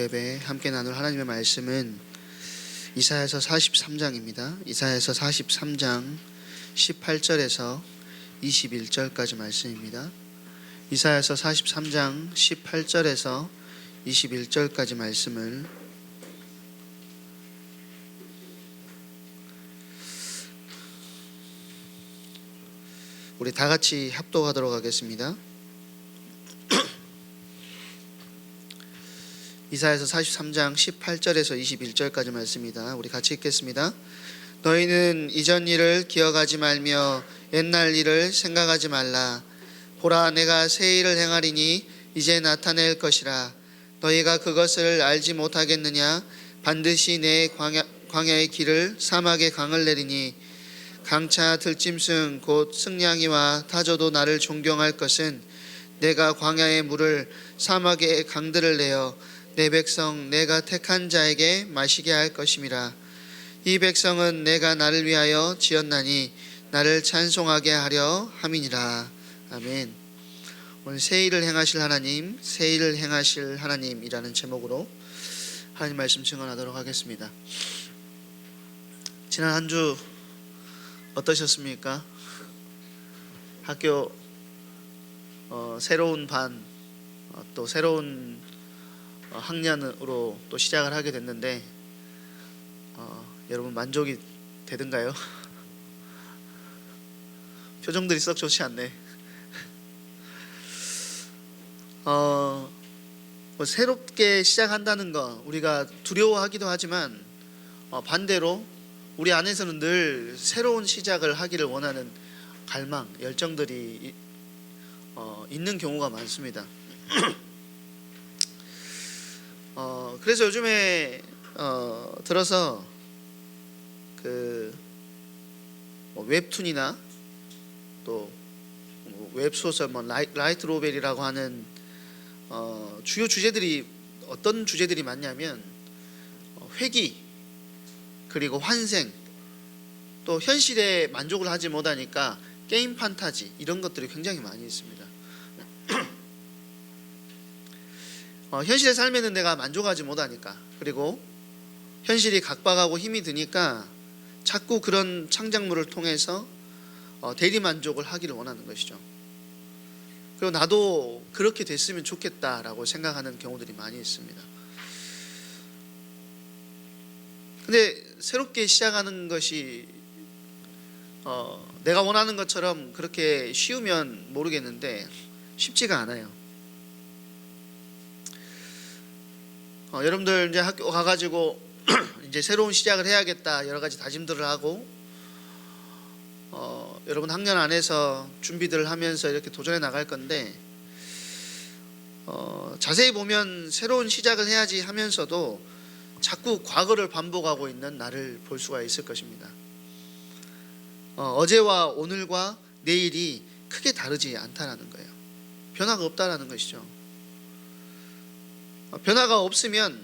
예배 함께 나눌 하나님의 말씀은 이사야서 43장입니다. 이사야서 43장 18절에서 21절까지 말씀입니다. 이사야서 43장 18절에서 21절까지 말씀을 우리 다 같이 합독하도록 하겠습니다. 이사야서 43장 18절에서 21절까지 말씀입니다. 우리 같이 읽겠습니다. 너희는 이전 일을 기억하지 말며 옛날 일을 생각하지 말라. 보라, 내가 새 일을 행하리니 이제 나타낼 것이라. 너희가 그것을 알지 못하겠느냐? 반드시 내 광야의 길을 사막의 강을 내리니 강차 들짐승 곧 승냥이와 타조도 나를 존경할 것은 내가 광야의 물을 사막의 강들을 내어 내 백성 내가 택한 자에게 마시게 할 것임이라. 이 백성은 내가 나를 위하여 지었나니 나를 찬송하게 하려 함이니라. 아멘. 오늘 새 일을 행하실 하나님, 새 일을 행하실 하나님이라는 제목으로 하나님 말씀 증언하도록 하겠습니다. 지난 한 주 어떠셨습니까? 학교 새로운 반 또 새로운 학년으로 또 시작을 하게 됐는데 여러분 만족이 되던가요? 표정들이 썩 좋지 않네. 새롭게 시작한다는 거 우리가 두려워하기도 하지만 반대로 우리 안에서는 늘 새로운 시작을 하기를 원하는 갈망, 열정들이 있는 경우가 많습니다. 그래서 요즘에 들어서 그 웹툰이나 또 웹소설 라이트 노벨이라고 하는 주요 주제들이 어떤 주제들이 많냐면 회귀 그리고 환생 또 현실에 만족을 하지 못하니까 게임 판타지 이런 것들이 굉장히 많이 있습니다. 현실의 삶에는 내가 만족하지 못하니까 그리고 현실이 각박하고 힘이 드니까 자꾸 그런 창작물을 통해서 대리 만족을 하기를 원하는 것이죠. 그리고 나도 그렇게 됐으면 좋겠다라고 생각하는 경우들이 많이 있습니다. 근데 새롭게 시작하는 것이 내가 원하는 것처럼 그렇게 쉬우면 모르겠는데 쉽지가 않아요. 여러분들 이제 학교 가가지고 이제 새로운 시작을 해야겠다 여러 가지 다짐들을 하고 여러분 학년 안에서 준비들을 하면서 이렇게 도전해 나갈 건데 자세히 보면 새로운 시작을 해야지 하면서도 자꾸 과거를 반복하고 있는 나를 볼 수가 있을 것입니다. 어제와 오늘과 내일이 크게 다르지 않다라는 거예요. 변화가 없다라는 것이죠. 변화가 없으면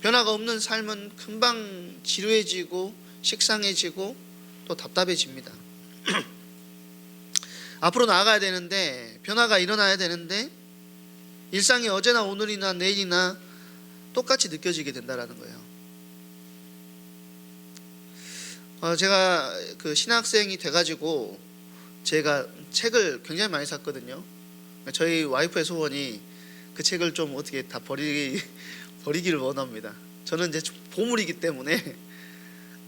변화가 없는 삶은 금방 지루해지고 식상해지고 또 답답해집니다. 앞으로 나아가야 되는데 변화가 일어나야 되는데 일상이 어제나 오늘이나 내일이나 똑같이 느껴지게 된다라는 거예요. 제가 그 신학생이 돼가지고 제가 책을 굉장히 많이 샀거든요. 저희 와이프의 소원이 그 책을 좀 어떻게 다 버리기를 원합니다. 저는 이제 보물이기 때문에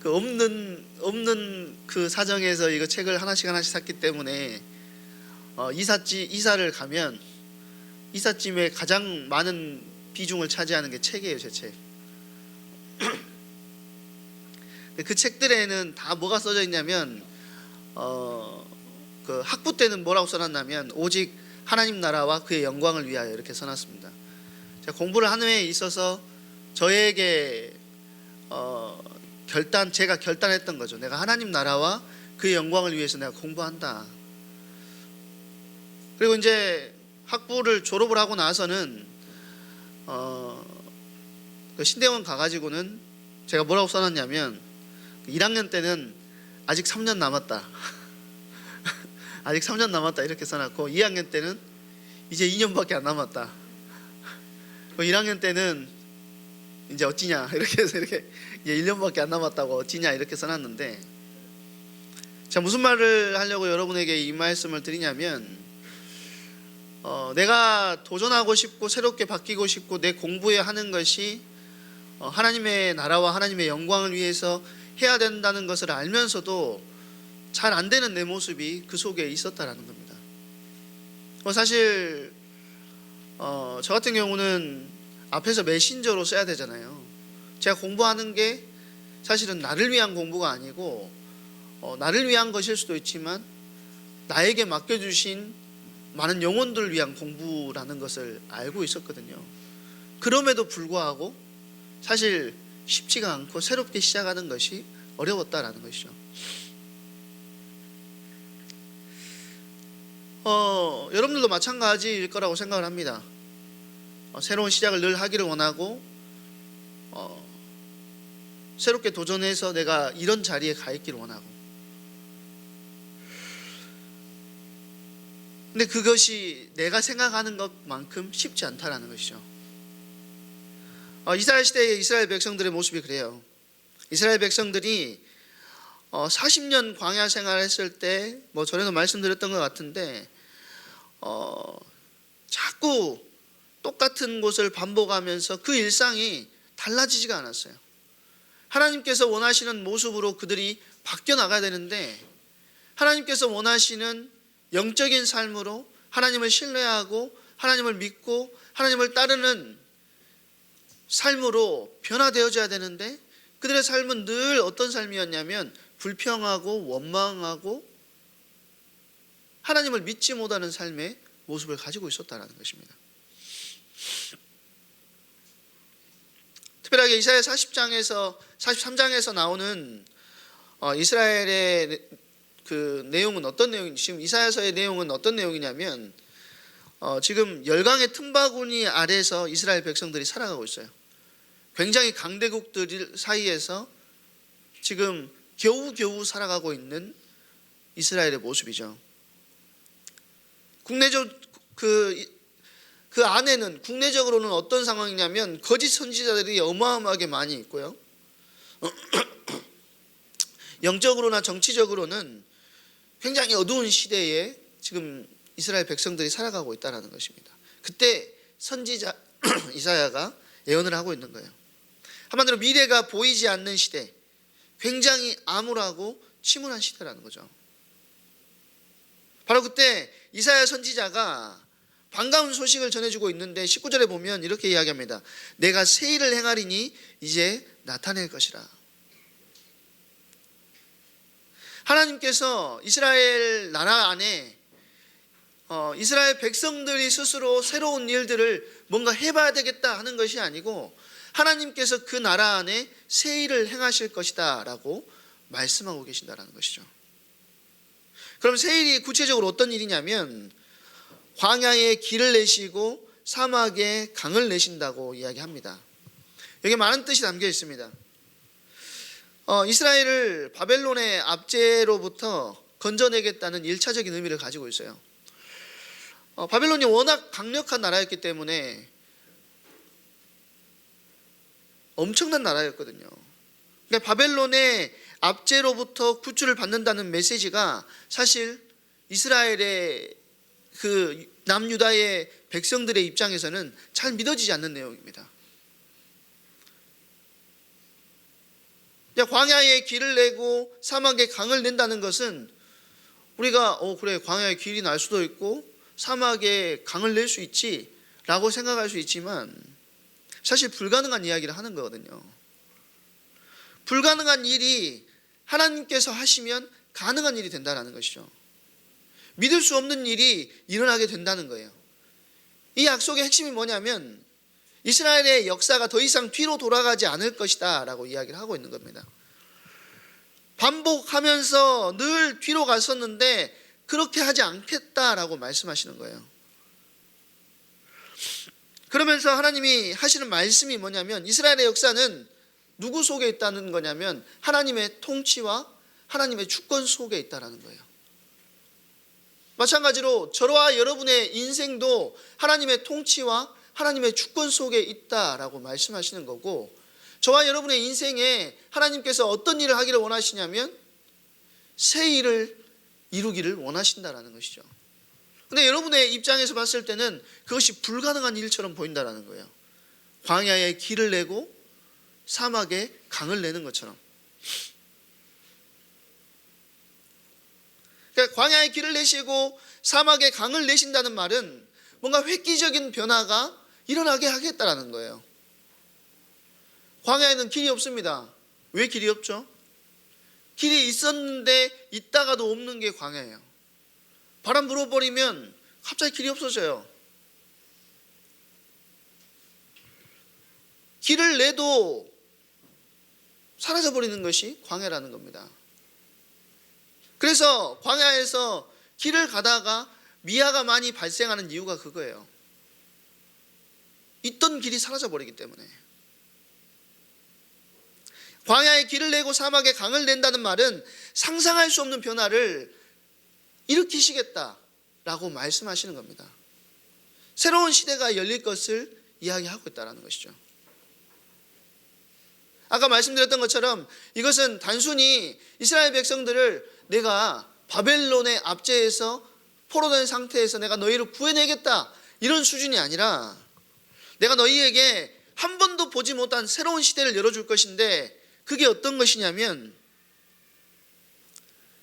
그 없는 그 사정에서 이거 책을 하나씩 샀기 때문에 이사를 가면 이삿짐에 가장 많은 비중을 차지하는 게 책이에요, 제 책. 그 책들에는 다 뭐가 써져 있냐면 그 학부 때는 뭐라고 써놨냐면 오직 하나님 나라와 그의 영광을 위하여 이렇게 써놨습니다. 제가 공부를 하는 데 있어서 저에게 제가 결단했던 거죠. 내가 하나님 나라와 그의 영광을 위해서 내가 공부한다. 그리고 이제 학부를 졸업을 하고 나서는 그 신대원 가가지고는 제가 뭐라고 써놨냐면 1학년 때는 아직 3년 남았다. 아직 3년 남았다 이렇게 써놨고 2학년 때는 이제 2년밖에 안 남았다. 1학년 때는 이제 어찌냐 이렇게 해서 이렇게 1년밖에 안 남았다고 어찌냐 이렇게 써놨는데, 자, 무슨 말을 하려고 여러분에게 이 말씀을 드리냐면, 내가 도전하고 싶고 새롭게 바뀌고 싶고 내 공부에 하는 것이 하나님의 나라와 하나님의 영광을 위해서 해야 된다는 것을 알면서도 잘 안 되는 내 모습이 그 속에 있었다라는 겁니다. 사실 저 같은 경우는 앞에서 메신저로 써야 되잖아요. 제가 공부하는 게 사실은 나를 위한 공부가 아니고 나를 위한 것일 수도 있지만 나에게 맡겨주신 많은 영혼들을 위한 공부라는 것을 알고 있었거든요. 그럼에도 불구하고 사실 쉽지가 않고 새롭게 시작하는 것이 어려웠다라는 것이죠. 여러분들도 마찬가지일 거라고 생각을 합니다. 새로운 시작을 늘 하기를 원하고 새롭게 도전해서 내가 이런 자리에 가 있기를 원하고, 근데 그것이 내가 생각하는 것만큼 쉽지 않다라는 것이죠. 이스라엘 시대의 이스라엘 백성들의 모습이 그래요. 이스라엘 백성들이 40년 광야 생활을 했을 때, 전에도 말씀드렸던 것 같은데 자꾸 똑같은 곳을 반복하면서 그 일상이 달라지지가 않았어요. 하나님께서 원하시는 모습으로 그들이 바뀌어 나가야 되는데, 하나님께서 원하시는 영적인 삶으로 하나님을 신뢰하고 하나님을 믿고 하나님을 따르는 삶으로 변화되어져야 되는데, 그들의 삶은 늘 어떤 삶이었냐면 불평하고 원망하고 하나님을 믿지 못하는 삶의 모습을 가지고 있었다는 것입니다. 특별하게 이사야 43장에서 나오는 이스라엘의 그 내용은 어떤 내용인지, 지금 이사야서의 내용은 어떤 내용이냐면 지금 열강의 틈바구니 아래서 이스라엘 백성들이 살아가고 있어요. 굉장히 강대국들 사이에서 지금 겨우겨우 살아가고 있는 이스라엘의 모습이죠. 그 안에는 국내적으로는 어떤 상황이냐면 거짓 선지자들이 어마어마하게 많이 있고요. 영적으로나 정치적으로는 굉장히 어두운 시대에 지금 이스라엘 백성들이 살아가고 있다는 것입니다. 그때 선지자 이사야가 예언을 하고 있는 거예요. 한마디로 미래가 보이지 않는 시대, 굉장히 암울하고 침울한 시대라는 거죠. 바로 그때 이사야 선지자가 반가운 소식을 전해주고 있는데 19절에 보면 이렇게 이야기합니다. 내가 새 일을 행하리니 이제 나타낼 것이라. 하나님께서 이스라엘 나라 안에 이스라엘 백성들이 스스로 새로운 일들을 뭔가 해봐야 되겠다 하는 것이 아니고, 하나님께서 그 나라 안에 새 일을 행하실 것이다 라고 말씀하고 계신다는 것이죠. 그럼 새 일이 구체적으로 어떤 일이냐면 광야에 길을 내시고 사막에 강을 내신다고 이야기합니다. 여기 많은 뜻이 담겨 있습니다. 이스라엘을 바벨론의 압제로부터 건져내겠다는 1차적인 의미를 가지고 있어요. 바벨론이 워낙 강력한 나라였기 때문에 엄청난 나라였거든요. 그러니까 바벨론의 압제로부터 구출을 받는다는 메시지가 사실 이스라엘의 그 남유다의 백성들의 입장에서는 잘 믿어지지 않는 내용입니다. 광야에 길을 내고 사막에 강을 낸다는 것은 우리가 그래, 광야에 길이 날 수도 있고 사막에 강을 낼 수 있지 라고 생각할 수 있지만 사실 불가능한 이야기를 하는 거거든요. 불가능한 일이 하나님께서 하시면 가능한 일이 된다는 것이죠. 믿을 수 없는 일이 일어나게 된다는 거예요. 이 약속의 핵심이 뭐냐면 이스라엘의 역사가 더 이상 뒤로 돌아가지 않을 것이다 라고 이야기를 하고 있는 겁니다. 반복하면서 늘 뒤로 갔었는데 그렇게 하지 않겠다라고 말씀하시는 거예요. 그러면서 하나님이 하시는 말씀이 뭐냐면 이스라엘의 역사는 누구 속에 있다는 거냐면 하나님의 통치와 하나님의 주권 속에 있다는 거예요. 마찬가지로 저와 여러분의 인생도 하나님의 통치와 하나님의 주권 속에 있다라고 말씀하시는 거고, 저와 여러분의 인생에 하나님께서 어떤 일을 하기를 원하시냐면 새 일을 이루기를 원하신다라는 것이죠. 근데 여러분의 입장에서 봤을 때는 그것이 불가능한 일처럼 보인다라는 거예요. 광야에 길을 내고 사막에 강을 내는 것처럼. 그러니까 광야에 길을 내시고 사막에 강을 내신다는 말은 뭔가 획기적인 변화가 일어나게 하겠다라는 거예요. 광야에는 길이 없습니다. 왜 길이 없죠? 길이 있었는데 있다가도 없는 게 광야예요. 바람 불어버리면 갑자기 길이 없어져요. 길을 내도 사라져버리는 것이 광야라는 겁니다. 그래서 광야에서 길을 가다가 미아가 많이 발생하는 이유가 그거예요. 있던 길이 사라져버리기 때문에. 광야에 길을 내고 사막에 강을 낸다는 말은 상상할 수 없는 변화를 일으키시겠다라고 말씀하시는 겁니다. 새로운 시대가 열릴 것을 이야기하고 있다는 것이죠. 아까 말씀드렸던 것처럼 이것은 단순히 이스라엘 백성들을 내가 바벨론의 압제에서 포로된 상태에서 내가 너희를 구해내겠다 이런 수준이 아니라 내가 너희에게 한 번도 보지 못한 새로운 시대를 열어줄 것인데, 그게 어떤 것이냐면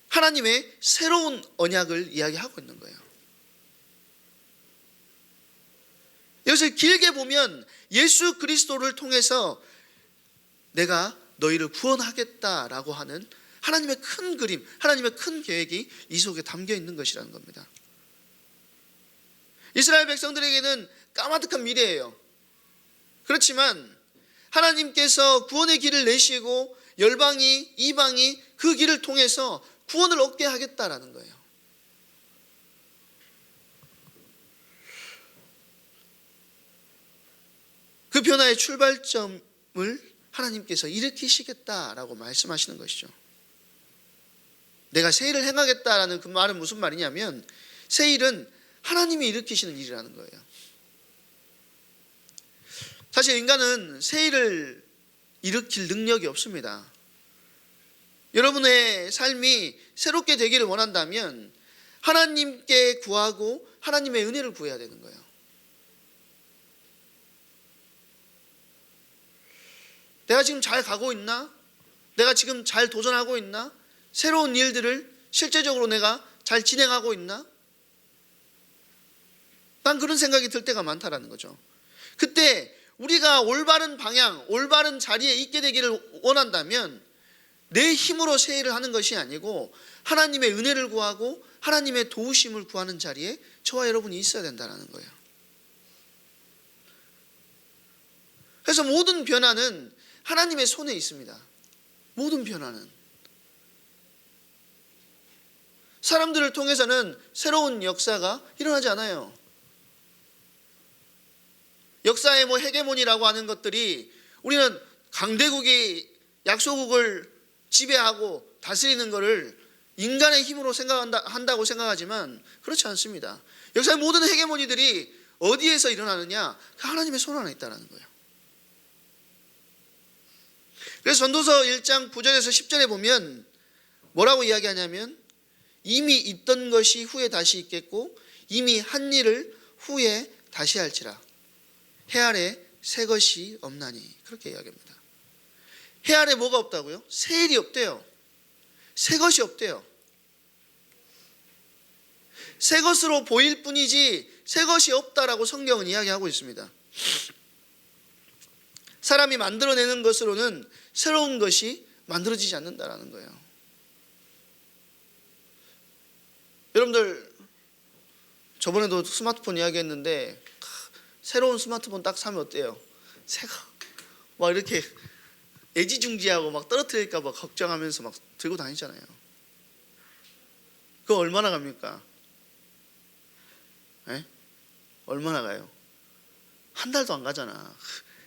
하나님의 새로운 언약을 이야기하고 있는 거예요. 이것을 길게 보면 예수 그리스도를 통해서 내가 너희를 구원하겠다라고 하는 하나님의 큰 그림, 하나님의 큰 계획이 이 속에 담겨 있는 것이라는 겁니다. 이스라엘 백성들에게는 까마득한 미래예요. 그렇지만 하나님께서 구원의 길을 내시고 열방이, 이방이 그 길을 통해서 구원을 얻게 하겠다라는 거예요. 그 변화의 출발점을 하나님께서 일으키시겠다라고 말씀하시는 것이죠. 내가 새 일을 행하겠다라는 그 말은 무슨 말이냐면 새 일은 하나님이 일으키시는 일이라는 거예요. 사실 인간은 새 일을 일으킬 능력이 없습니다. 여러분의 삶이 새롭게 되기를 원한다면 하나님께 구하고 하나님의 은혜를 구해야 되는 거예요. 내가 지금 잘 가고 있나? 내가 지금 잘 도전하고 있나? 새로운 일들을 실제적으로 내가 잘 진행하고 있나? 난 그런 생각이 들 때가 많다라는 거죠. 그때 우리가 올바른 방향, 올바른 자리에 있게 되기를 원한다면 내 힘으로 새 일을 하는 것이 아니고 하나님의 은혜를 구하고 하나님의 도우심을 구하는 자리에 저와 여러분이 있어야 된다는 거예요. 그래서 모든 변화는 하나님의 손에 있습니다. 모든 변화는. 사람들을 통해서는 새로운 역사가 일어나지 않아요. 역사의 헤게모니라고 하는 것들이 우리는 강대국이 약소국을 지배하고 다스리는 것을 인간의 힘으로 한다고 생각하지만 그렇지 않습니다. 역사의 모든 헤게모니들이 어디에서 일어나느냐? 하나님의 손 안에 있다는 거예요. 그래서 전도서 1장 9절에서 10절에 보면 뭐라고 이야기하냐면 이미 있던 것이 후에 다시 있겠고 이미 한 일을 후에 다시 할지라. 해 아래 새 것이 없나니. 그렇게 이야기합니다. 해 아래 뭐가 없다고요? 새 일이 없대요. 새 것이 없대요. 새 것으로 보일 뿐이지 새 것이 없다라고 성경은 이야기하고 있습니다. 사람이 만들어내는 것으로는 새로운 것이 만들어지지 않는다라는 거예요. 여러분들 저번에도 스마트폰 이야기했는데 새로운 스마트폰 딱 사면 어때요? 새가 막 이렇게 애지중지하고 막 떨어뜨릴까 봐 걱정하면서 막 들고 다니잖아요. 그거 얼마나 갑니까? 에? 얼마나 가요? 한 달도 안 가잖아.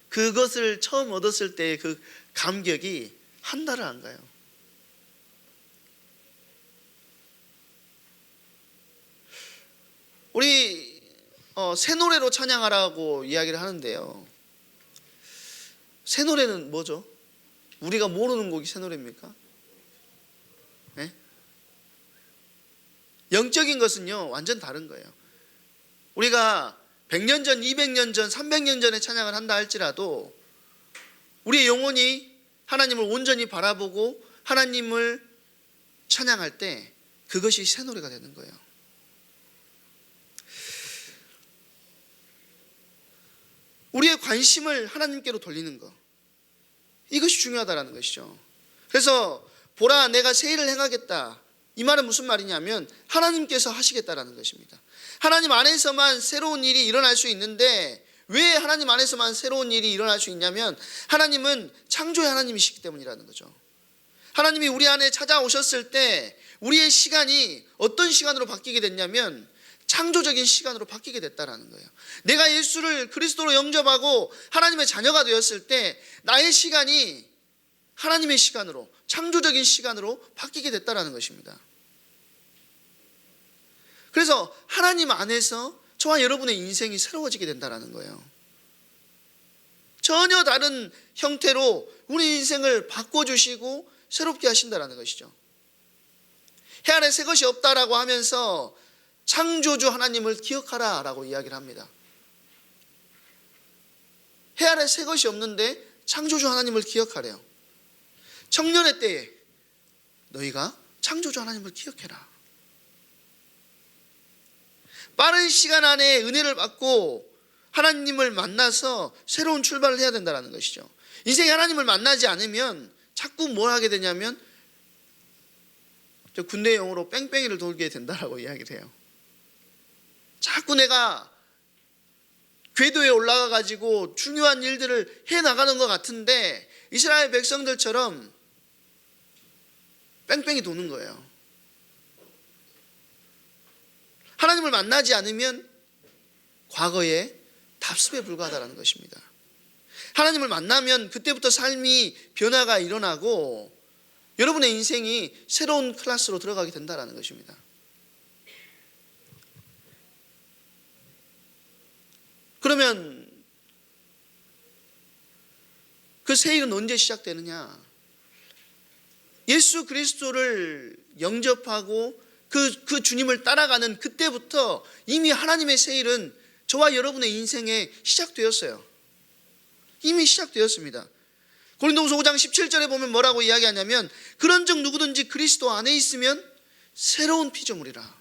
그것을 처음 얻었을 때의 그 감격이 한 달을 안 가요. 우리 새 노래로 찬양하라고 이야기를 하는데요. 새 노래는 뭐죠? 우리가 모르는 곡이 새 노래입니까? 네? 영적인 것은요 완전 다른 거예요. 우리가 100년 전, 200년 전, 300년 전에 찬양을 한다 할지라도 우리의 영혼이 하나님을 온전히 바라보고 하나님을 찬양할 때 그것이 새 노래가 되는 거예요. 우리의 관심을 하나님께로 돌리는 것, 이것이 중요하다는 것이죠. 그래서 보라 내가 새 일을 행하겠다, 이 말은 무슨 말이냐면 하나님께서 하시겠다라는 것입니다. 하나님 안에서만 새로운 일이 일어날 수 있는데 왜 하나님 안에서만 새로운 일이 일어날 수 있냐면 하나님은 창조의 하나님이시기 때문이라는 거죠. 하나님이 우리 안에 찾아오셨을 때 우리의 시간이 어떤 시간으로 바뀌게 됐냐면 창조적인 시간으로 바뀌게 됐다라는 거예요. 내가 예수를 그리스도로 영접하고 하나님의 자녀가 되었을 때 나의 시간이 하나님의 시간으로, 창조적인 시간으로 바뀌게 됐다라는 것입니다. 그래서 하나님 안에서 저와 여러분의 인생이 새로워지게 된다라는 거예요. 전혀 다른 형태로 우리 인생을 바꿔주시고 새롭게 하신다라는 것이죠. 해 아래 새 것이 없다라고 하면서 창조주 하나님을 기억하라 라고 이야기를 합니다. 해 아래 새 것이 없는데 창조주 하나님을 기억하래요. 청년의 때에 너희가 창조주 하나님을 기억해라. 빠른 시간 안에 은혜를 받고 하나님을 만나서 새로운 출발을 해야 된다는 것이죠. 인생에 하나님을 만나지 않으면 자꾸 뭘 하게 되냐면 군대 용어로 뺑뺑이를 돌게 된다라고 이야기를 해요. 자꾸 내가 궤도에 올라가 가지고 중요한 일들을 해나가는 것 같은데 이스라엘 백성들처럼 뺑뺑이 도는 거예요. 하나님을 만나지 않으면 과거에 답습에 불과하다는 것입니다. 하나님을 만나면 그때부터 삶이 변화가 일어나고 여러분의 인생이 새로운 클래스로 들어가게 된다는 것입니다. 그러면 그 새 일은 언제 시작되느냐? 예수 그리스도를 영접하고 그 주님을 따라가는 그때부터 이미 하나님의 새 일은 저와 여러분의 인생에 시작되었어요. 이미 시작되었습니다. 고린도후서 5장 17절에 보면 뭐라고 이야기하냐면 그런즉 누구든지 그리스도 안에 있으면 새로운 피조물이라.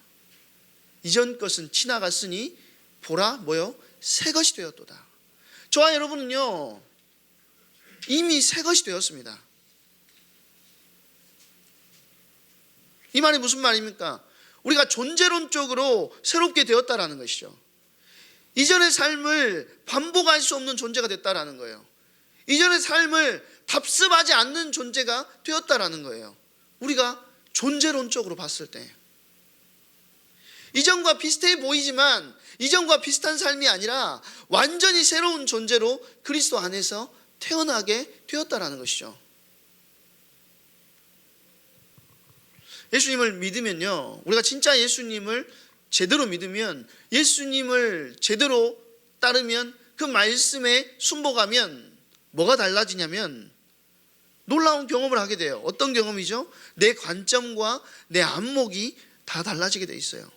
이전 것은 지나갔으니 보라 뭐요? 새 것이 되었도다. 저와 여러분은요 이미 새 것이 되었습니다. 이 말이 무슨 말입니까? 우리가 존재론적으로 새롭게 되었다라는 것이죠. 이전의 삶을 반복할 수 없는 존재가 됐다라는 거예요. 이전의 삶을 답습하지 않는 존재가 되었다라는 거예요. 우리가 존재론적으로 봤을 때 이전과 비슷해 보이지만 이전과 비슷한 삶이 아니라 완전히 새로운 존재로 그리스도 안에서 태어나게 되었다라는 것이죠. 예수님을 믿으면요, 우리가 진짜 예수님을 제대로 믿으면, 예수님을 제대로 따르면, 그 말씀에 순복하면 뭐가 달라지냐면 놀라운 경험을 하게 돼요. 어떤 경험이죠? 내 관점과 내 안목이 다 달라지게 돼 있어요.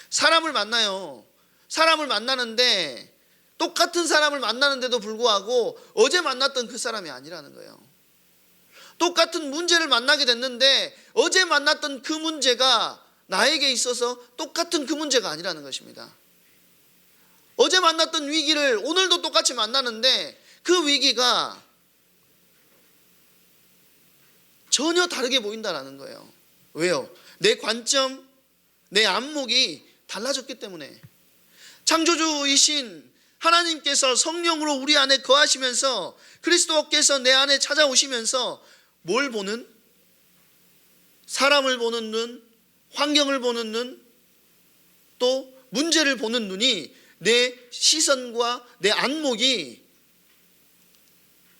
사람을 만나요. 사람을 만나는데 똑같은 사람을 만나는데도 불구하고 어제 만났던 그 사람이 아니라는 거예요. 똑같은 문제를 만나게 됐는데 어제 만났던 그 문제가 나에게 있어서 똑같은 그 문제가 아니라는 것입니다. 어제 만났던 위기를 오늘도 똑같이 만나는데 그 위기가 전혀 다르게 보인다는 거예요. 왜요? 내 관점, 내 안목이 달라졌기 때문에. 창조주이신 하나님께서 성령으로 우리 안에 거하시면서 그리스도께서 내 안에 찾아오시면서 뭘 보는? 사람을 보는 눈, 환경을 보는 눈, 또 문제를 보는 눈이 내 시선과 내 안목이,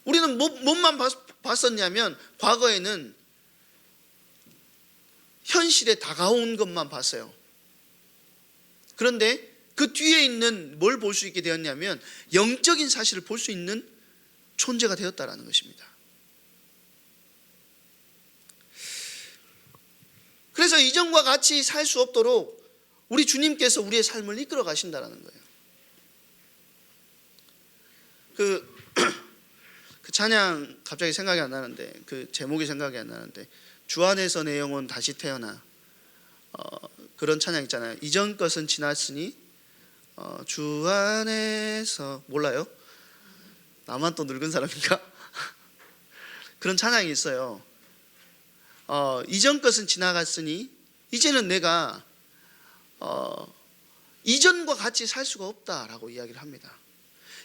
우리는 뭐만 봤었냐면 과거에는 현실에 다가온 것만 봤어요. 그런데 그 뒤에 있는 뭘 볼 수 있게 되었냐면 영적인 사실을 볼 수 있는 존재가 되었다라는 것입니다. 그래서 이전과 같이 살 수 없도록 우리 주님께서 우리의 삶을 이끌어 가신다라는 거예요. 그 찬양 갑자기 생각이 안 나는데, 그 제목이 생각이 안 나는데, 주 안에서 내 영혼 다시 태어나, 그런 찬양 있잖아요. 이전 것은 지났으니 주 안에서, 몰라요? 나만 또 늙은 사람인가? 그런 찬양이 있어요. 이전 것은 지나갔으니 이제는 내가 이전과 같이 살 수가 없다라고 이야기를 합니다.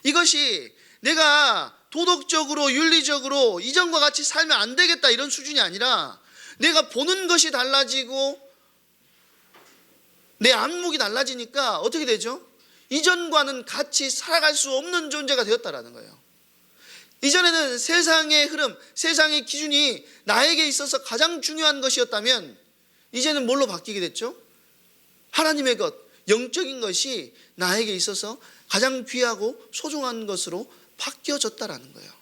이것이 내가 도덕적으로 윤리적으로 이전과 같이 살면 안 되겠다 이런 수준이 아니라, 내가 보는 것이 달라지고 내 안목이 달라지니까 어떻게 되죠? 이전과는 같이 살아갈 수 없는 존재가 되었다라는 거예요. 이전에는 세상의 흐름, 세상의 기준이 나에게 있어서 가장 중요한 것이었다면, 이제는 뭘로 바뀌게 됐죠? 하나님의 것, 영적인 것이 나에게 있어서 가장 귀하고 소중한 것으로 바뀌어졌다라는 거예요.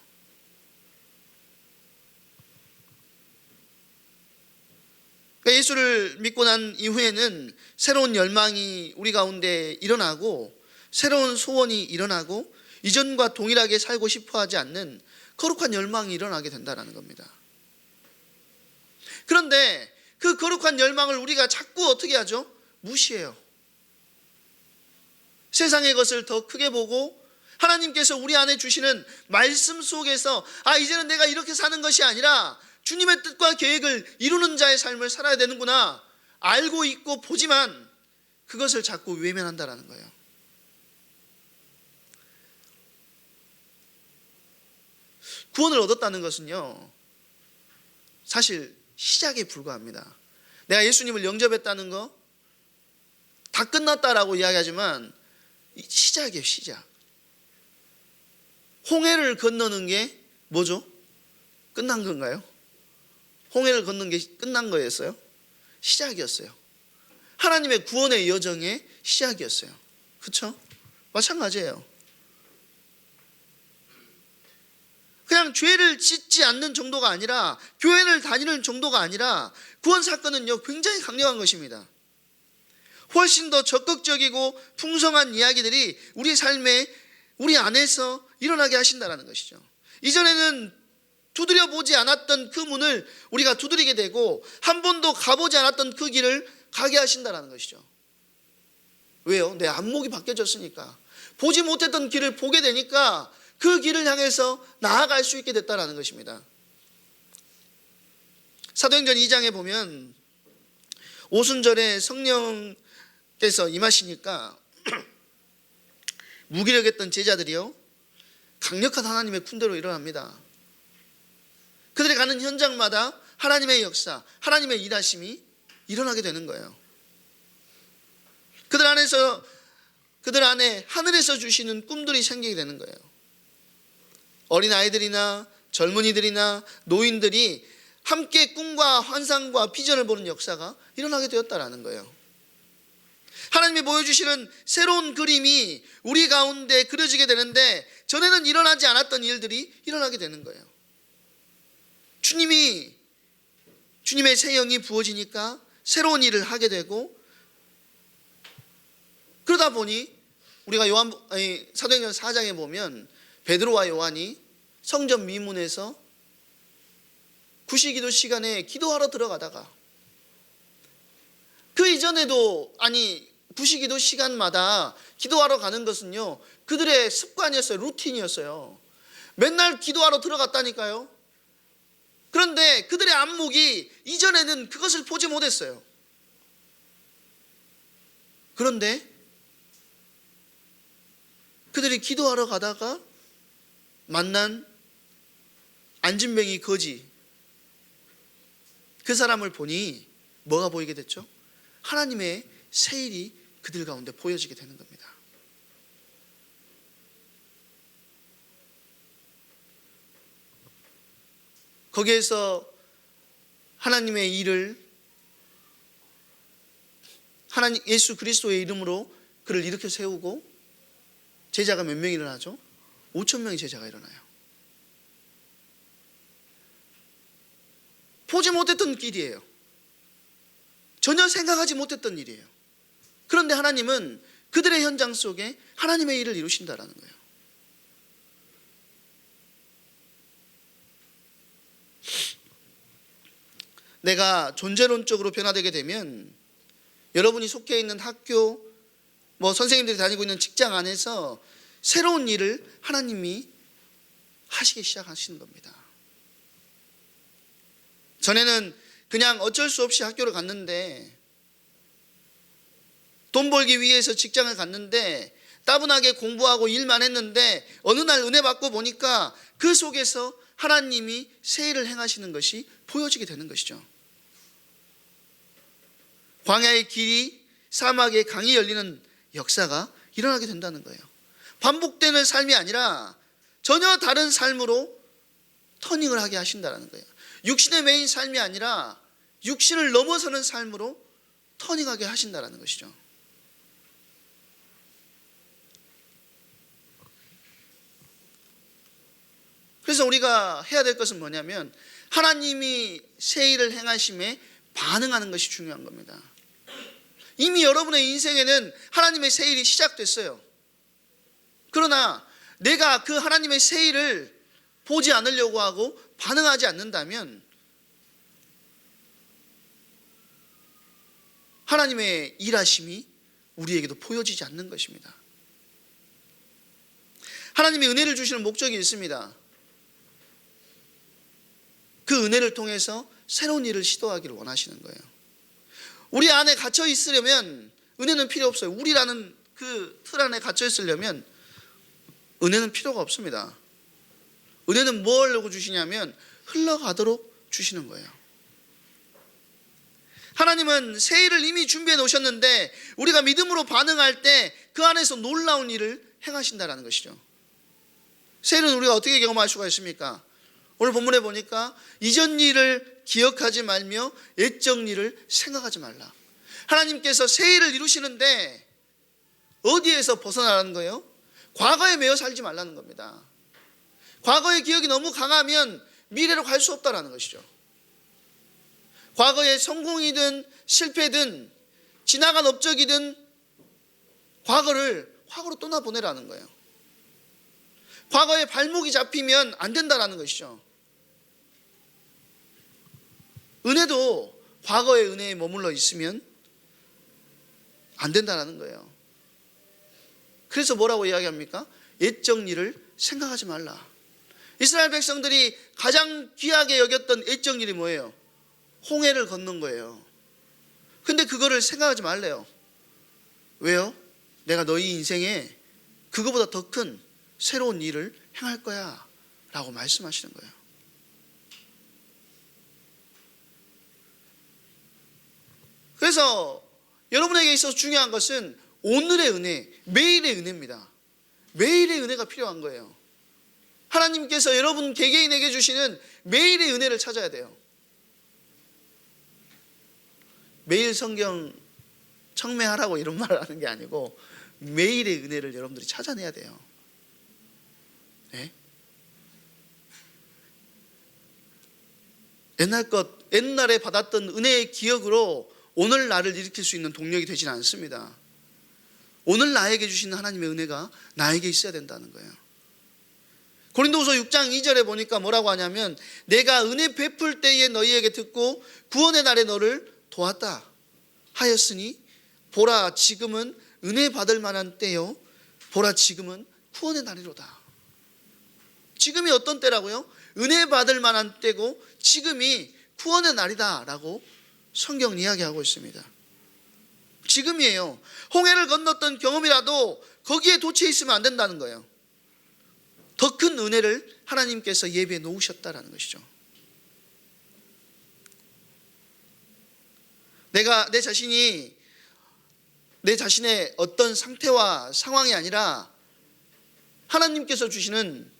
그러니까 예수를 믿고 난 이후에는 새로운 열망이 우리 가운데 일어나고, 새로운 소원이 일어나고, 이전과 동일하게 살고 싶어 하지 않는 거룩한 열망이 일어나게 된다는 겁니다. 그런데 그 거룩한 열망을 우리가 자꾸 어떻게 하죠? 무시해요. 세상의 것을 더 크게 보고, 하나님께서 우리 안에 주시는 말씀 속에서 이제는 내가 이렇게 사는 것이 아니라 주님의 뜻과 계획을 이루는 자의 삶을 살아야 되는구나 알고 있고 보지만 그것을 자꾸 외면한다라는 거예요. 구원을 얻었다는 것은요, 사실 시작에 불과합니다. 내가 예수님을 영접했다는 거 다 끝났다라고 이야기하지만 시작이에요, 시작. 홍해를 건너는 게 뭐죠? 끝난 건가요? 홍해를 걷는 게 끝난 거였어요? 시작이었어요. 하나님의 구원의 여정의 시작이었어요. 그렇죠? 마찬가지예요. 그냥 죄를 짓지 않는 정도가 아니라, 교회를 다니는 정도가 아니라, 구원 사건은요 굉장히 강력한 것입니다. 훨씬 더 적극적이고 풍성한 이야기들이 우리 삶에, 우리 안에서 일어나게 하신다는 것이죠. 이전에는 두드려 보지 않았던 그 문을 우리가 두드리게 되고, 한 번도 가보지 않았던 그 길을 가게 하신다는 것이죠. 왜요? 내 안목이 바뀌어졌으니까. 보지 못했던 길을 보게 되니까 그 길을 향해서 나아갈 수 있게 됐다는 것입니다. 사도행전 2장에 보면 오순절에 성령께서 임하시니까 무기력했던 제자들이요 강력한 하나님의 군대로 일어납니다. 그들이 가는 현장마다 하나님의 역사, 하나님의 일하심이 일어나게 되는 거예요. 그들 안에 하늘에서 주시는 꿈들이 생기게 되는 거예요. 어린아이들이나 젊은이들이나 노인들이 함께 꿈과 환상과 비전을 보는 역사가 일어나게 되었다라는 거예요. 하나님이 보여주시는 새로운 그림이 우리 가운데 그려지게 되는데, 전에는 일어나지 않았던 일들이 일어나게 되는 거예요. 주님의 새 영이 부어지니까 새로운 일을 하게 되고, 그러다 보니 우리가 사도행전 4장에 보면 베드로와 요한이 성전 미문에서 구시기도 시간에 기도하러 들어가다가, 그 이전에도 구시기도 시간마다 기도하러 가는 것은요 그들의 습관이었어요. 루틴이었어요. 맨날 기도하러 들어갔다니까요. 그런데 그들의 안목이 이전에는 그것을 보지 못했어요. 그런데 그들이 기도하러 가다가 만난 안진뱅이 거지, 그 사람을 보니 뭐가 보이게 됐죠? 하나님의 새 일이 그들 가운데 보여지게 되는 겁니다. 거기에서 하나님의 일을 예수 그리스도의 이름으로 그를 일으켜 세우고 제자가 몇 명이 일어나죠? 5천 명의 제자가 일어나요. 보지 못했던 길이에요. 전혀 생각하지 못했던 일이에요. 그런데 하나님은 그들의 현장 속에 하나님의 일을 이루신다라는 거예요. 내가 존재론적으로 변화되게 되면 여러분이 속해 있는 학교, 선생님들이 다니고 있는 직장 안에서 새로운 일을 하나님이 하시기 시작하시는 겁니다. 전에는 그냥 어쩔 수 없이 학교를 갔는데, 돈 벌기 위해서 직장을 갔는데 따분하게 공부하고 일만 했는데 어느 날 은혜 받고 보니까 그 속에서 하나님이 새 일을 행하시는 것이 보여지게 되는 것이죠. 광야의 길이, 사막의 강이 열리는 역사가 일어나게 된다는 거예요. 반복되는 삶이 아니라 전혀 다른 삶으로 터닝을 하게 하신다는 거예요. 육신에 매인 삶이 아니라 육신을 넘어서는 삶으로 터닝하게 하신다는 것이죠. 그래서 우리가 해야 될 것은 뭐냐면 하나님이 새 일을 행하심에 반응하는 것이 중요한 겁니다. 이미 여러분의 인생에는 하나님의 새 일이 시작됐어요. 그러나 내가 그 하나님의 새 일을 보지 않으려고 하고 반응하지 않는다면 하나님의 일하심이 우리에게도 보여지지 않는 것입니다. 하나님이 은혜를 주시는 목적이 있습니다. 그 은혜를 통해서 새로운 일을 시도하기를 원하시는 거예요. 우리 안에 갇혀 있으려면 은혜는 필요 없어요. 우리라는 그 틀 안에 갇혀 있으려면 은혜는 필요가 없습니다. 은혜는 뭐 하려고 주시냐면 흘러가도록 주시는 거예요. 하나님은 새 일을 이미 준비해 놓으셨는데 우리가 믿음으로 반응할 때 그 안에서 놀라운 일을 행하신다는 것이죠. 새 일은 우리가 어떻게 경험할 수가 있습니까? 오늘 본문에 보니까 이전 일을 기억하지 말며 옛적 일을 생각하지 말라. 하나님께서 새 일을 이루시는데 어디에서 벗어나라는 거예요? 과거에 매여 살지 말라는 겁니다. 과거의 기억이 너무 강하면 미래로 갈 수 없다는 것이죠. 과거의 성공이든 실패든 지나간 업적이든 과거를 과거로 떠나보내라는 거예요. 과거에 발목이 잡히면 안 된다는 것이죠. 은혜도 과거의 은혜에 머물러 있으면 안 된다는 거예요. 그래서 뭐라고 이야기합니까? 옛적 일을 생각하지 말라. 이스라엘 백성들이 가장 귀하게 여겼던 옛적 일이 뭐예요? 홍해를 건넌 거예요. 근데 그거를 생각하지 말래요. 왜요? 내가 너희 인생에 그거보다 더 큰 새로운 일을 행할 거야 라고 말씀하시는 거예요. 그래서 여러분에게 있어서 중요한 것은 오늘의 은혜, 매일의 은혜입니다. 매일의 은혜가 필요한 거예요. 하나님께서 여러분 개개인에게 주시는 매일의 은혜를 찾아야 돼요. 매일 성경 청매하라고 이런 말을 하는 게 아니고 매일의 은혜를 여러분들이 찾아내야 돼요. 네? 옛날에 받았던 은혜의 기억으로 오늘 나를 일으킬 수 있는 동력이 되지는 않습니다. 오늘 나에게 주시는 하나님의 은혜가 나에게 있어야 된다는 거예요. 고린도후서 6장 2절에 보니까 뭐라고 하냐면 내가 은혜 베풀 때에 너희에게 듣고 구원의 날에 너를 도왔다 하였으니 보라 지금은 은혜 받을 만한 때요 보라 지금은 구원의 날이로다. 지금이 어떤 때라고요? 은혜 받을 만한 때고 지금이 구원의 날이다 라고 성경은 이야기하고 있습니다. 지금이에요. 홍해를 건넜던 경험이라도 거기에 도취해 있으면 안 된다는 거예요. 더 큰 은혜를 하나님께서 예비해 놓으셨다라는 것이죠. 내가 내 자신의 어떤 상태와 상황이 아니라 하나님께서 주시는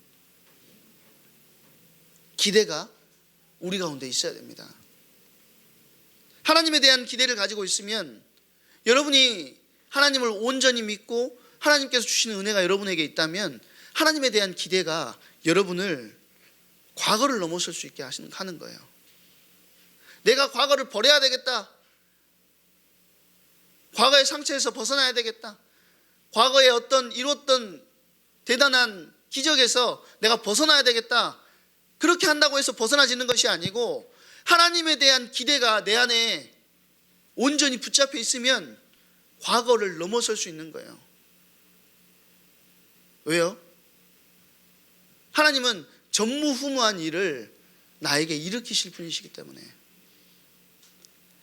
기대가 우리 가운데 있어야 됩니다. 하나님에 대한 기대를 가지고 있으면 여러분이 하나님을 온전히 믿고 하나님께서 주시는 은혜가 여러분에게 있다면 하나님에 대한 기대가 여러분을 과거를 넘어설 수 있게 하는 거예요. 내가 과거를 버려야 되겠다. 과거의 상처에서 벗어나야 되겠다. 과거에 어떤 이뤘던 대단한 기적에서 내가 벗어나야 되겠다. 그렇게 한다고 해서 벗어나지는 것이 아니고 하나님에 대한 기대가 내 안에 온전히 붙잡혀 있으면 과거를 넘어설 수 있는 거예요. 왜요? 하나님은 전무후무한 일을 나에게 일으키실 분이시기 때문에.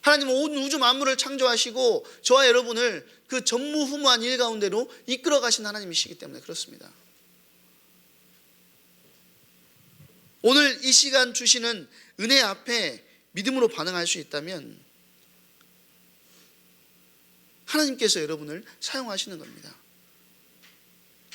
하나님은 온 우주 만물을 창조하시고 저와 여러분을 그 전무후무한 일 가운데로 이끌어 가신 하나님이시기 때문에 그렇습니다. 오늘 이 시간 주시는 은혜 앞에 믿음으로 반응할 수 있다면 하나님께서 여러분을 사용하시는 겁니다.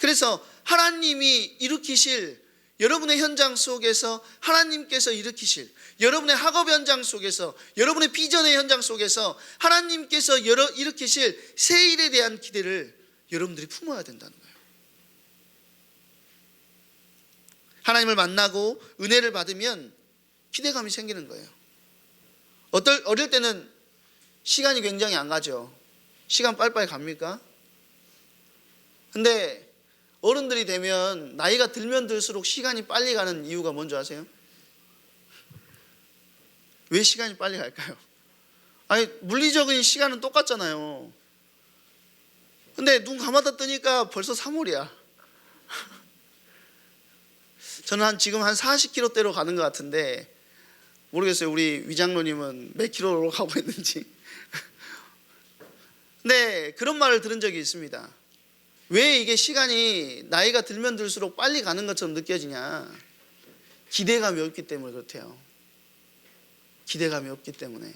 그래서 하나님이 일으키실 여러분의 현장 속에서 하나님께서 일으키실 여러분의 학업 현장 속에서 여러분의 비전의 현장 속에서 하나님께서 일으키실 새 일에 대한 기대를 여러분들이 품어야 된다는 거예요. 하나님을 만나고 은혜를 받으면 기대감이 생기는 거예요. 어릴 때는 시간이 굉장히 안 가죠. 시간 빨리빨리 갑니까? 근데 어른들이 되면 나이가 들면 들수록 시간이 빨리 가는 이유가 뭔지 아세요? 왜 시간이 빨리 갈까요? 아니 물리적인 시간은 똑같잖아요. 근데 눈 감았다 뜨니까 벌써 3월이야. 저는 지금 한 40km대로 가는 것 같은데 모르겠어요. 우리 위장로님은 몇 킬로로 가고 있는지. 근데 그런 말을 들은 적이 있습니다. 왜 이게 시간이 나이가 들면 들수록 빨리 가는 것처럼 느껴지냐? 기대감이 없기 때문에 그렇대요. 기대감이 없기 때문에.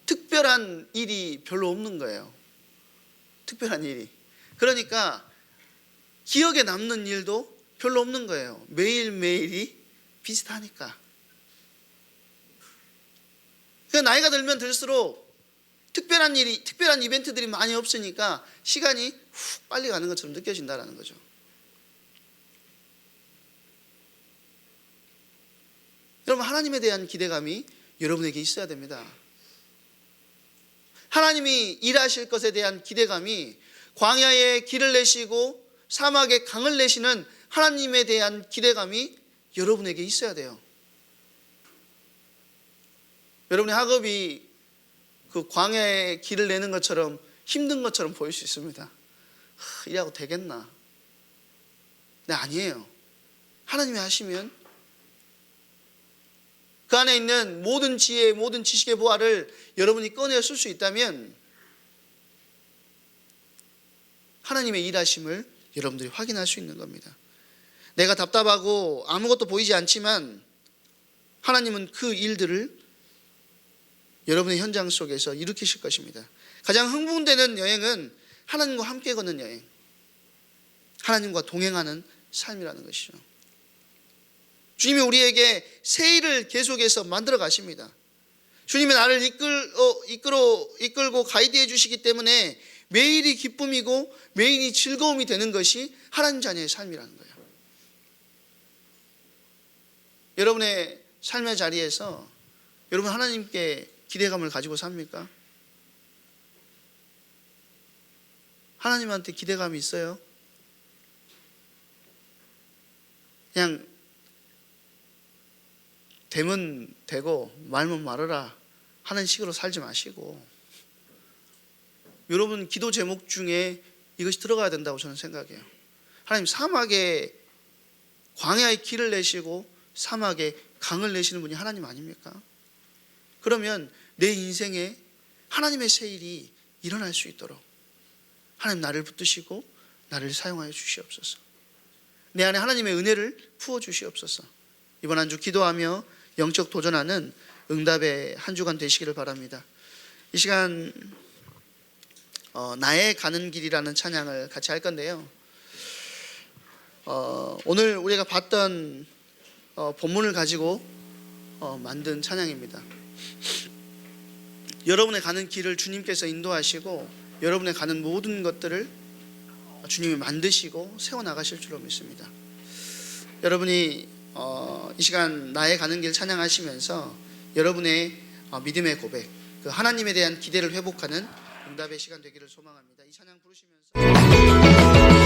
특별한 일이 별로 없는 거예요. 특별한 일이. 그러니까 기억에 남는 일도 별로 없는 거예요. 매일매일이 비슷하니까. 그러니까 나이가 들면 들수록 특별한 이벤트들이 많이 없으니까 시간이 훅 빨리 가는 것처럼 느껴진다는 거죠. 여러분, 하나님에 대한 기대감이 여러분에게 있어야 됩니다. 하나님이 일하실 것에 대한 기대감이 광야에 길을 내시고 사막에 강을 내시는 하나님에 대한 기대감이 여러분에게 있어야 돼요. 여러분의 학업이 그 광야에 길을 내는 것처럼 힘든 것처럼 보일 수 있습니다. 일하고 되겠나? 네, 아니에요. 하나님이 하시면 그 안에 있는 모든 지혜, 모든 지식의 보화를 여러분이 꺼내어 쓸 수 있다면 하나님의 일하심을 여러분들이 확인할 수 있는 겁니다. 내가 답답하고 아무것도 보이지 않지만 하나님은 그 일들을 여러분의 현장 속에서 일으키실 것입니다. 가장 흥분되는 여행은 하나님과 함께 걷는 여행, 하나님과 동행하는 삶이라는 것이죠. 주님이 우리에게 새 일을 계속해서 만들어 가십니다. 주님이 나를 이끌고 가이드해 주시기 때문에 매일이 기쁨이고 매일이 즐거움이 되는 것이 하나님 자녀의 삶이라는 거예요. 여러분의 삶의 자리에서 여러분 하나님께 기대감을 가지고 삽니까? 하나님한테 기대감이 있어요? 그냥 되면 되고 말면 말아라 하는 식으로 살지 마시고, 여러분 기도 제목 중에 이것이 들어가야 된다고 저는 생각해요. 하나님, 사막에 광야의 길을 내시고 사막에 강을 내시는 분이 하나님 아닙니까? 그러면 내 인생에 하나님의 새 일이 일어날 수 있도록 하나님 나를 붙드시고 나를 사용하여 주시옵소서. 내 안에 하나님의 은혜를 부어 주시옵소서. 이번 한 주 기도하며 영적 도전하는 응답의 한 주간 되시기를 바랍니다. 이 시간 나의 가는 길이라는 찬양을 같이 할 건데요. 오늘 우리가 봤던 본문을 가지고 만든 찬양입니다. 여러분의 가는 길을 주님께서 인도하시고 여러분의 가는 모든 것들을 주님이 만드시고 세워나가실 줄로 믿습니다. 여러분이 이 시간 나의 가는 길 찬양하시면서 여러분의 믿음의 고백, 그 하나님에 대한 기대를 회복하는 응답의 시간 되기를 소망합니다. 이 찬양 부르시면서